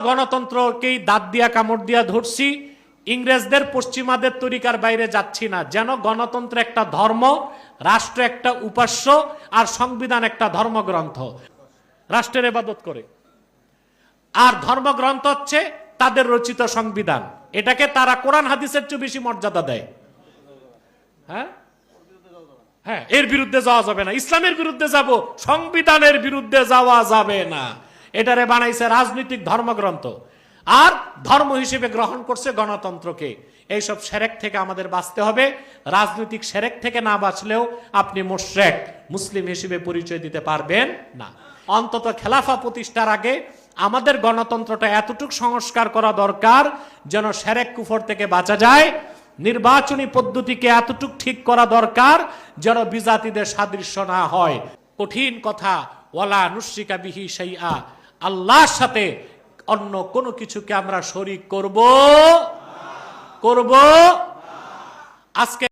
গণতন্ত্রকেই দাঁত দিয়া কামড় দিয়া ধরছি, ইংরেজদের পশ্চিমাদের তরিকার বাইরে যাচ্ছি না। যেন গণতন্ত্র একটা ধর্ম, রাষ্ট্র একটা উপাস্য, আর সংবিধান একটা ধর্মগ্রন্থ। রাষ্ট্রের ইবাদত করে, আর ধর্মগ্রন্থ হচ্ছে তাদের রচিত সংবিধান। এটাকে তারা কোরআন হাদিসের চেয়ে বেশি মর্যাদা দেয়। হ্যাঁ, এর বিরুদ্ধে যাওয়া যাবে না। ইসলামের বিরুদ্ধে যাব, সংবিধানের বিরুদ্ধে যাওয়া যাবে না। এটারে বানাইছে রাজনৈতিক ধর্মগ্রন্থ, আর ধর্ম হিসেবে গ্রহণ করছে গণতন্ত্রকে। এইসব সেরেক থেকে আমাদের বাঁচতে হবে। রাজনৈতিক সেরেক থেকে না বাঁচলেও আপনি মুশরিক মুসলিম হিসেবে পরিচয় দিতে পারবেন না। অন্তত খেলাফা প্রতিষ্ঠার আগে আমাদের গণতন্ত্রটা এতটুকু সংস্কার করা দরকার যেন সেরেক কুফর থেকে বাঁচা যায়। নির্বাচনী পদ্ধতিকে এতটুকু ঠিক করা দরকার যেন বিজাতিদের সাদৃশ্য না হয়। কঠিন কথা, ওয়ালা নুশরিকা বিহি শাইআ, আল্লাহর সাথে অন্য কোনো কিছুকে আমরা শরীক করব আজকে